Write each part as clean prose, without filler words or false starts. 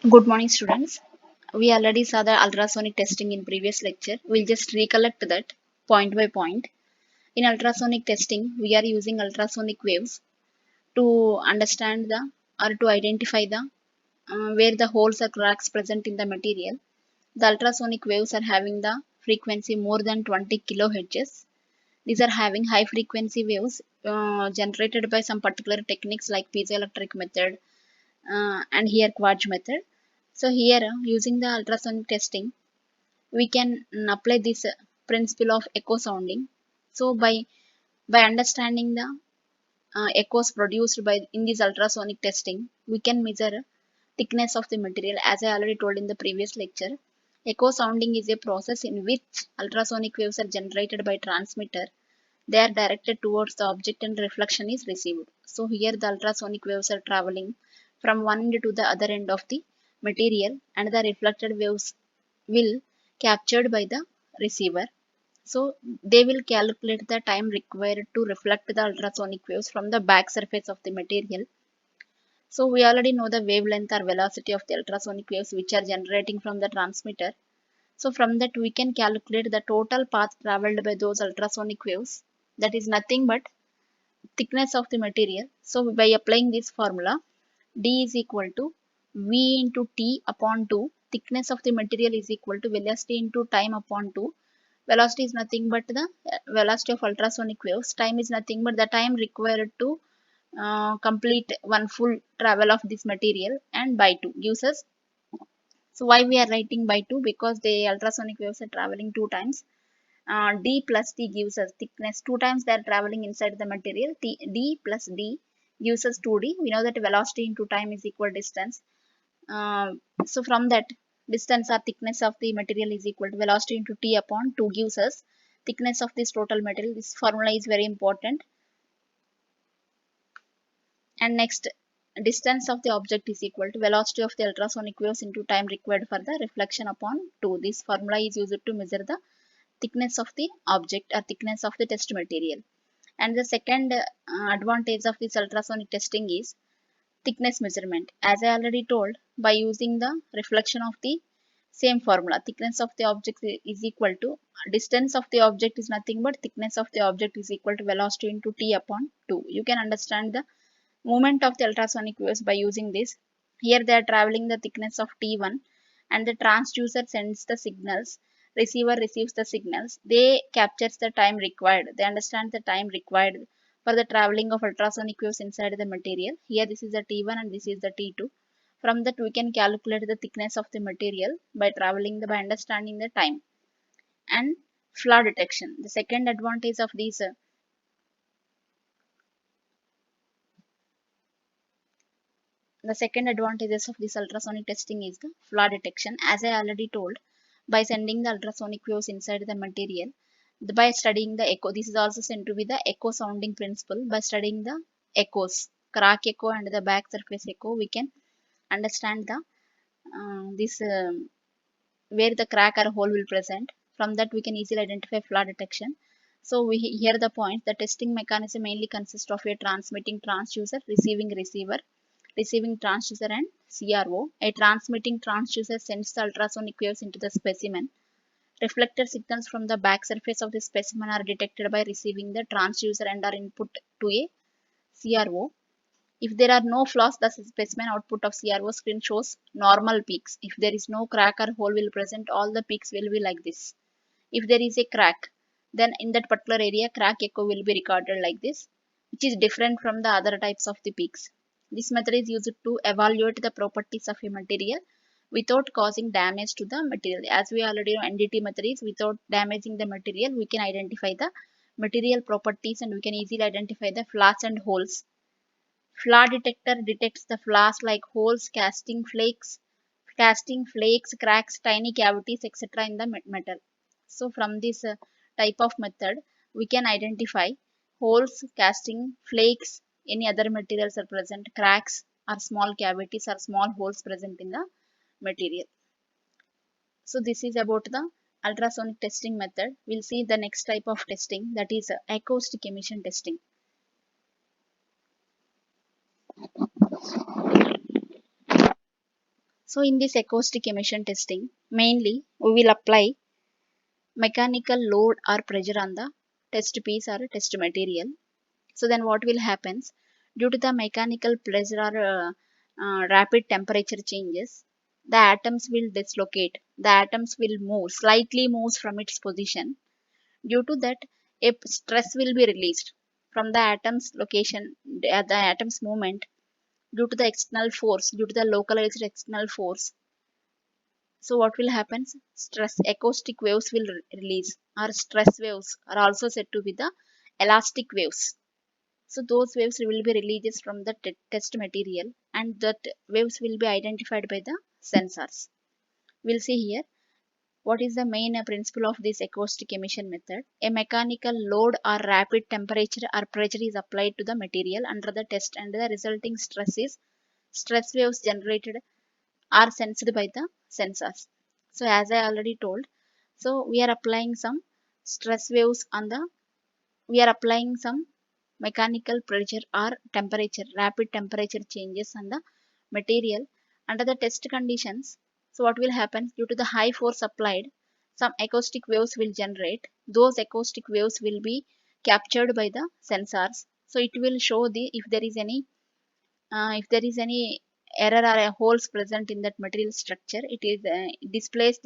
Good morning, students. We already saw the ultrasonic testing in previous lecture. We'll just recollect that point by point. In ultrasonic testing, we are using ultrasonic waves to understand the or to identify the where the holes or cracks present in the material. The ultrasonic waves are having the frequency more than 20 kilohertz. These are having high frequency waves generated by some particular techniques like piezoelectric method and here quartz method. So here using the ultrasonic testing we can apply this principle of echo sounding. So by understanding the echoes produced by in this ultrasonic testing we can measure thickness of the material. As I already told in the previous lecture, echo sounding is a process in which ultrasonic waves are generated by transmitter. They are directed towards the object and reflection is received. So here the ultrasonic waves are traveling from one end to the other end of the material and the reflected waves will captured by the receiver. So they will calculate the time required to reflect the ultrasonic waves from the back surface of the material. So we already know the wavelength or velocity of the ultrasonic waves which are generating from the transmitter. So from that we can calculate the total path traveled by those ultrasonic waves. That is nothing but thickness of the material. So by applying this formula, d is equal to v into t upon 2. Thickness of the material is equal to velocity into time upon 2. Velocity is nothing but the velocity of ultrasonic waves. Time is nothing but the time required to complete one full travel of this material, and by 2 gives us. So why we are writing by 2? Because the ultrasonic waves are traveling 2 times. D plus T gives us thickness. 2 times they are traveling inside the material. D plus D gives us 2D. We know that velocity into time is equal distance. So from that, distance or thickness of the material is equal to velocity into T upon 2 gives us thickness of this total material. This formula is very important. And next, distance of the object is equal to velocity of the ultrasonic waves into time required for the reflection upon 2. This formula is used to measure the thickness of the object or thickness of the test material. And the second advantage of this ultrasonic testing is thickness measurement. As I already told, by using the reflection of the same formula, thickness of the object is equal to distance of the object is nothing but thickness of the object is equal to velocity into T upon 2. You can understand the movement of the ultrasonic waves by using this. Here they are traveling the thickness of T1 and the transducer sends the signals. Receiver receives the signals. They captures the time required. They understand the time required for the traveling of ultrasonic waves inside the material. Here this is the T1 and this is the T2. From that we can calculate the thickness of the material by by understanding the time. And flaw detection. The second advantage of these The second advantages of this ultrasonic testing is the flaw detection. As I already told, by sending the ultrasonic waves inside the material, by studying the echo, this is also sent to be the echo sounding principle. By studying the echoes, crack echo and the back surface echo, we can understand the this where the crack or hole will present. From that, we can easily identify flaw detection. So we hear the point. The testing mechanism mainly consists of a transmitting transducer, receiving receiver, receiving transducer and CRO. A transmitting transducer sends the ultrasonic waves into the specimen. Reflected signals from the back surface of the specimen are detected by receiving the transducer and are input to a CRO. If there are no flaws, the specimen output of CRO screen shows normal peaks. If there is no crack or hole will present, all the peaks will be like this. If there is a crack, then in that particular area, crack echo will be recorded like this, which is different from the other types of the peaks. This method is used to evaluate the properties of a material without causing damage to the material. As we already know, NDT method is without damaging the material, we can identify the material properties and we can easily identify the flaws and holes. Flaw detector detects the flaws like holes, casting flakes, cracks, tiny cavities, etc. in the metal. So from this type of method, we can identify holes, casting, flakes, any other materials are present, cracks or small cavities or small holes present in the material. So this is about the ultrasonic testing method. We'll see the next type of testing, that is acoustic emission testing. So in this acoustic emission testing, mainly we will apply mechanical load or pressure on the test piece or test material. So then what will happen? Due to the mechanical pressure or rapid temperature changes, the atoms will dislocate. The atoms will move, slightly moves from its position. Due to that, a stress will be released from the atom's location, the atom's movement due to the external force, due to the localized external force. So what will happen? Stress acoustic waves will release, or stress waves are also said to be the elastic waves. So those waves will be released from the test material, and that waves will be identified by the sensors. We'll see here what is the main principle of this acoustic emission method. A mechanical load or rapid temperature or pressure is applied to the material under the test, and the resulting stress waves generated are sensed by the sensors. So as I already told, so we are applying some mechanical pressure or temperature, rapid temperature changes on the material under the test conditions. So what will happen? Due to the high force applied, some acoustic waves will generate. Those acoustic waves will be captured by the sensors. So it will show the if there is any error or holes present in that material structure. It is displays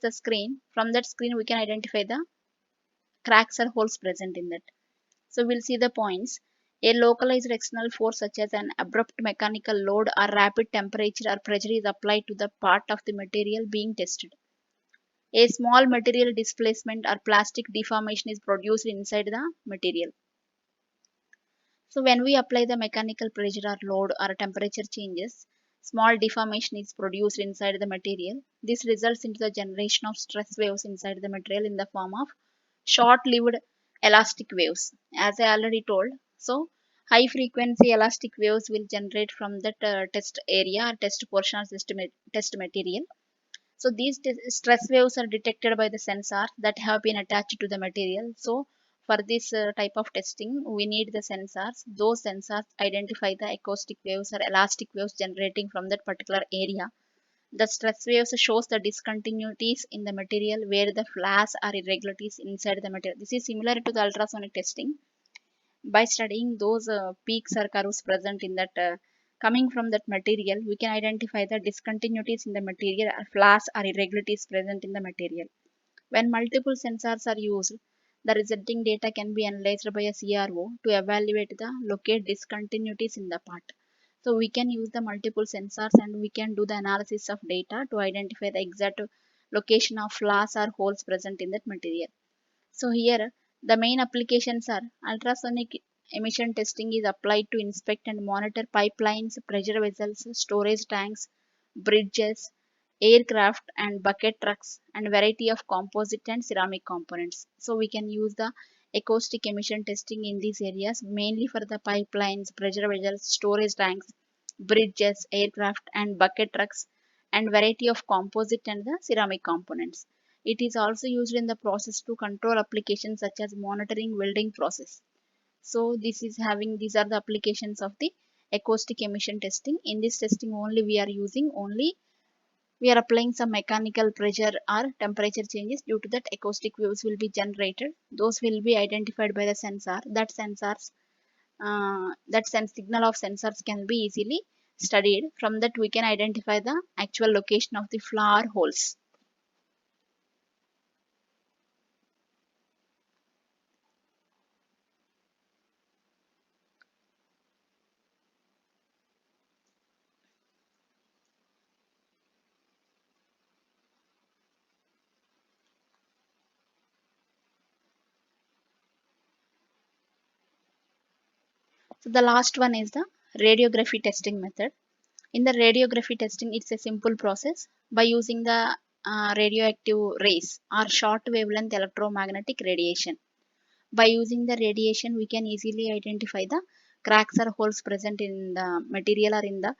the screen. From that screen, we can identify the cracks or holes present in that. So we'll see the points. A localized external force such as an abrupt mechanical load or rapid temperature or pressure is applied to the part of the material being tested. A small material displacement or plastic deformation is produced inside the material. So when we apply the mechanical pressure or load or temperature changes, small deformation is produced inside the material. This results into the generation of stress waves inside the material in the form of short-lived elastic waves. As I already told, so high frequency elastic waves will generate from that test area or test portion of test material. So these stress waves are detected by the sensors that have been attached to the material. So for this type of testing, we need the sensors. Those sensors identify the acoustic waves or elastic waves generating from that particular area. The stress waves shows the discontinuities in the material where the flaws or irregularities inside the material. This is similar to the ultrasonic testing. By studying those peaks or curves present in that coming from that material, we can identify the discontinuities in the material or flaws or irregularities present in the material. When multiple sensors are used, the resulting data can be analyzed by a CRO to evaluate the locate discontinuities in the part. So we can use the multiple sensors and we can do the analysis of data to identify the exact location of flaws or holes present in that material. So here the main applications are ultrasonic emission testing is applied to inspect and monitor pipelines, pressure vessels, storage tanks, bridges, aircraft and bucket trucks and variety of composite and ceramic components. So we can use the acoustic emission testing in these areas mainly for the pipelines, pressure vessels, storage tanks, bridges, aircraft and bucket trucks and variety of composite and the ceramic components. It is also used in the process to control applications such as monitoring welding process. So these are the applications of the acoustic emission testing. In this testing only we are applying some mechanical pressure or temperature changes. Due to that acoustic waves will be generated. Those will be identified by the sensor. That sense signal of sensors can be easily studied. From that we can identify the actual location of the flaw or holes. So the last one is the radiography testing method. In the radiography testing, it's a simple process by using the radioactive rays or short wavelength electromagnetic radiation. By using the radiation, we can easily identify the cracks or holes present in the material or in the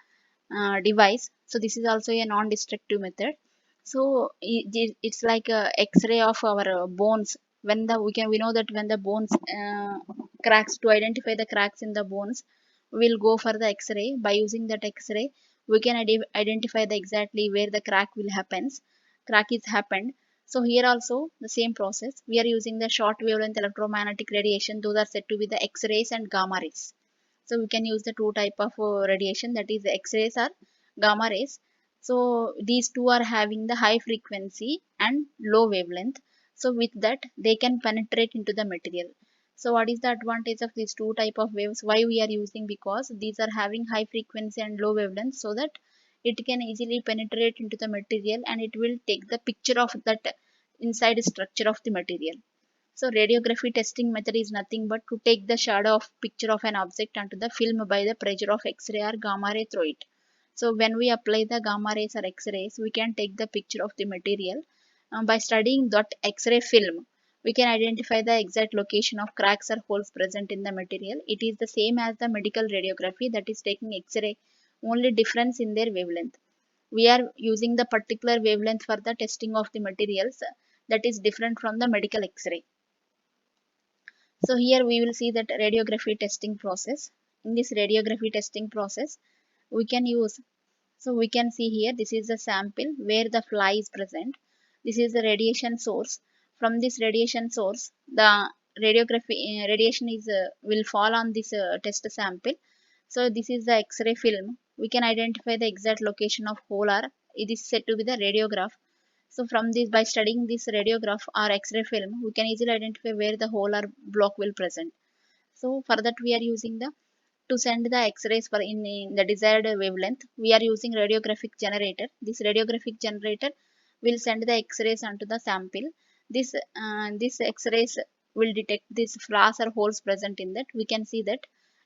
device. So this is also a non-destructive method. So it's like a X-ray of our bones. When the we know that when the bones cracks, to identify the cracks in the bones, we'll go for the X-ray. By using that X-ray, we can identify the exactly where the crack is happened. So here also the same process. We are using the short wavelength electromagnetic radiation. Those are said to be the X-rays and gamma rays. So we can use the two type of radiation, that is the X-rays or gamma rays. So these two are having the high frequency and low wavelength. So with that they can penetrate into the material. So what is the advantage of these two type of waves? Why we are using? Because these are having high frequency and low wavelength, so that it can easily penetrate into the material and it will take the picture of that inside structure of the material. So radiography testing method is nothing but to take the shadow of picture of an object onto the film by the pressure of X-ray or gamma ray through it. So when we apply the gamma rays or X-rays, we can take the picture of the material. By studying that X-ray film, we can identify the exact location of cracks or holes present in the material. It is the same as the medical radiography, that is taking X-ray, only difference in their wavelength. We are using the particular wavelength for the testing of the materials, that is different from the medical X-ray. So here we will see that radiography testing process. In this radiography testing process, we can use, so we can see here, this is the sample where the fly is present. This is the radiation source. From this radiation source, the radiation is will fall on this test sample. So this is the X-ray film. We can identify the exact location of hole, or it is said to be the radiograph. So from this, by studying this radiograph or X-ray film, we can easily identify where the hole or block will present. So for that we are using the, to send the X-rays for in the desired wavelength, we are using radiographic generator. This radiographic generator will send the X-rays onto the sample. This X-rays will detect these flaws or holes present in that. We can see that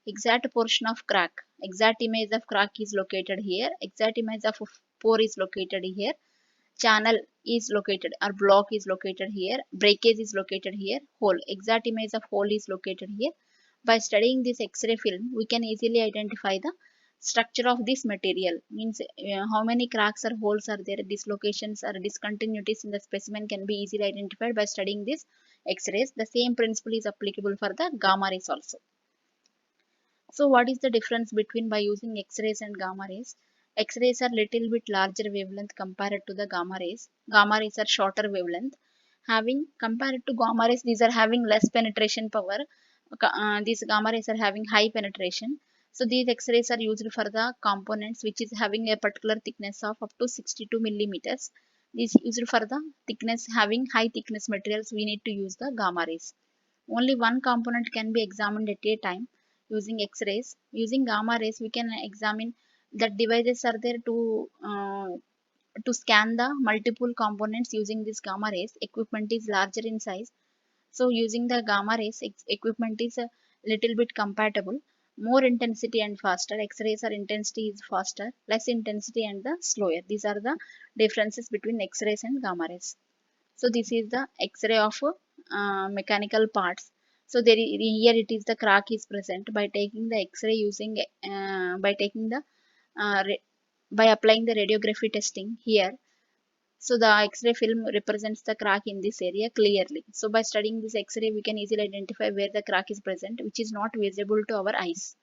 exact portion of crack, exact image of crack is located here, exact image of pore is located here, channel is located or block is located here, breakage is located here, hole, exact image of hole is located here. By studying this X-ray film, we can easily identify the structure of this material. Means how many cracks or holes are there, dislocations or discontinuities in the specimen can be easily identified by studying this X-rays. The same principle is applicable for the gamma rays also. So what is the difference between by using X-rays and gamma rays? X-rays are little bit larger wavelength compared to the gamma rays. Gamma rays are shorter wavelength. Having compared to gamma rays, these are having less penetration power. These gamma rays are having high penetration. So these X-rays are used for the components which is having a particular thickness of up to 62 millimeters. This used for the thickness, having high thickness materials, we need to use the gamma rays. Only one component can be examined at a time using X-rays. Using gamma rays, we can examine that devices are there to scan the multiple components using this gamma rays. Equipment is larger in size, so using the gamma rays equipment is a little bit compatible. More intensity and faster. X-rays are intensity is faster, less intensity and the slower. These are the differences between X-rays and gamma rays. So this is the X-ray of mechanical parts. So here it is the crack is present. By taking the X-ray using by taking the uh, by applying the radiography testing here. So the X-ray film represents the crack in this area clearly. So by studying this X-ray, we can easily identify where the crack is present, which is not visible to our eyes.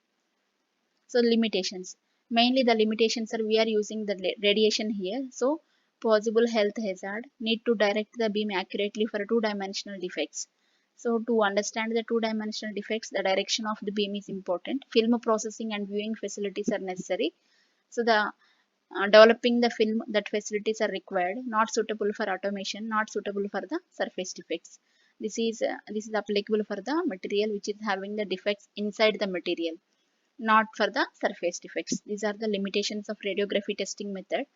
So limitations. Mainly the limitations are we are using the radiation here. So possible health hazard, need to direct the beam accurately for two-dimensional defects. So to understand the two-dimensional defects, the direction of the beam is important. Film processing and viewing facilities are necessary. So the developing the film, that facilities are required, not suitable for automation, not suitable for the surface defects. This is applicable for the material which is having the defects inside the material, not for the surface defects. These are the limitations of radiography testing method.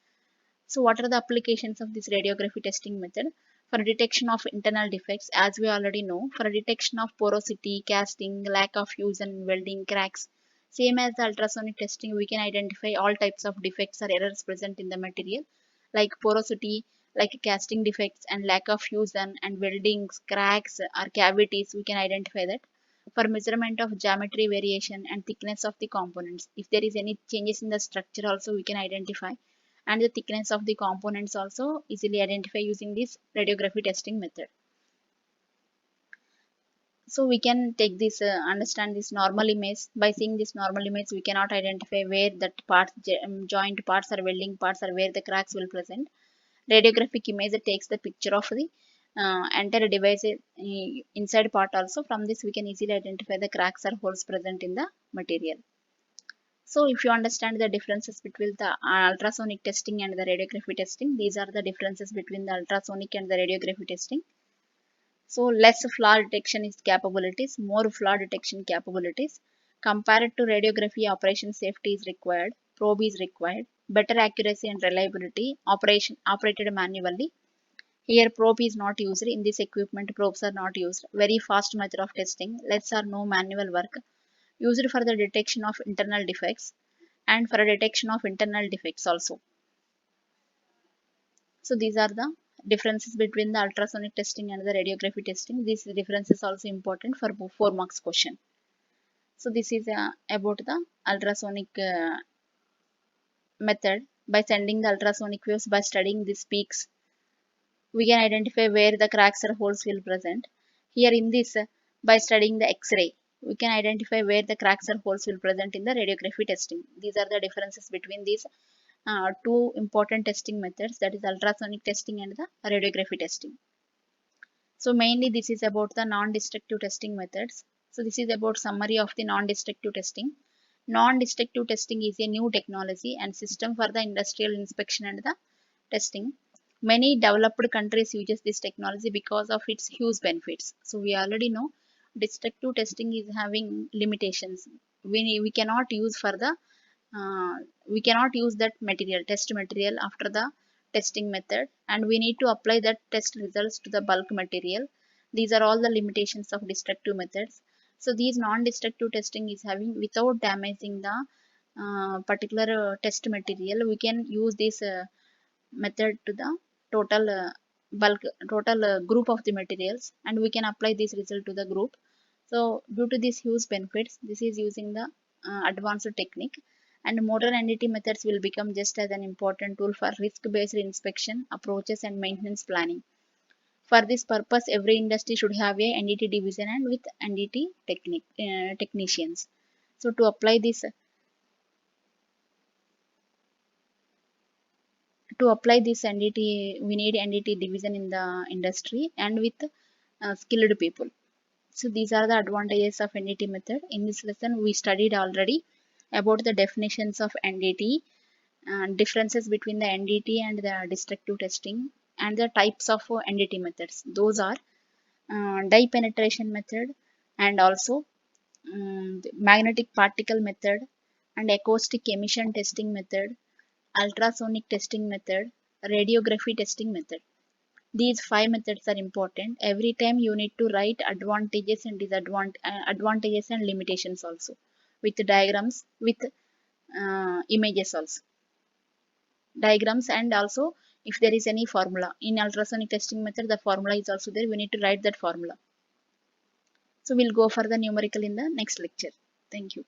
So what are the applications of this radiography testing method? For detection of internal defects, as we already know, for detection of porosity, casting, lack of fusion, welding, cracks. Same as the ultrasonic testing, we can identify all types of defects or errors present in the material, like porosity, like casting defects, and lack of fusion, and weldings, cracks, or cavities, we can identify that. For measurement of geometry variation and thickness of the components, if there is any changes in the structure also we can identify, and the thickness of the components also easily identify using this radiography testing method. So we can take this understand this normal image. By seeing this normal image, we cannot identify where that parts joint parts or welding parts or where the cracks will present. Radiographic image takes the picture of the entire device inside part also. From this we can easily identify the cracks or holes present in the material. So if you understand the differences between the ultrasonic testing and the radiography testing, these are the differences between the ultrasonic and the radiography testing. So less flaw detection is capabilities, more flaw detection capabilities. Compared to radiography, operation safety is required, probe is required, better accuracy and reliability, operation operated manually. Here probe is not used. In this equipment, probes are not used. Very fast method of testing, less or no manual work. Used for the detection of internal defects and for detection of internal defects also. So these are the differences between the ultrasonic testing and the radiography testing. This difference is also important for 4 marks question. So this is about the ultrasonic method. By sending the ultrasonic waves, by studying these peaks, we can identify where the cracks or holes will present. Here in this, by studying the X-ray, we can identify where the cracks or holes will present in the radiography testing. These are the differences between these two important testing methods, that is ultrasonic testing and the radiography testing. So mainly this is about the non-destructive testing methods. So this is about summary of the non-destructive testing. Non-destructive testing is a new technology and system for the industrial inspection and the testing. Many developed countries uses this technology because of its huge benefits. So we already know destructive testing is having limitations. We cannot use for the we cannot use that material test material after the testing method, and we need to apply that test results to the bulk material. These are all the limitations of destructive methods. So these non-destructive testing is having without damaging the particular test material. We can use this method to the total bulk total group of the materials, and we can apply this result to the group. So due to these huge benefits, this is using the advanced technique, and modern NDT methods will become just as an important tool for risk-based inspection approaches and maintenance planning. For this purpose, every industry should have a NDT division and with NDT technicians. So to apply this NDT, we need NDT division in the industry and with skilled people. So these are the advantages of NDT method. In this lesson, we studied already about the definitions of NDT, differences between the NDT and the destructive testing, and the types of NDT methods. Those are dye penetration method, and also the magnetic particle method, and acoustic emission testing method, ultrasonic testing method, radiography testing method. These 5 methods are important. Every time you need to write advantages and advantages and limitations also, with diagrams, with images also. Diagrams, and also if there is any formula. In ultrasonic testing method, the formula is also there. We need to write that formula. So we'll go for the numerical in the next lecture. Thank you.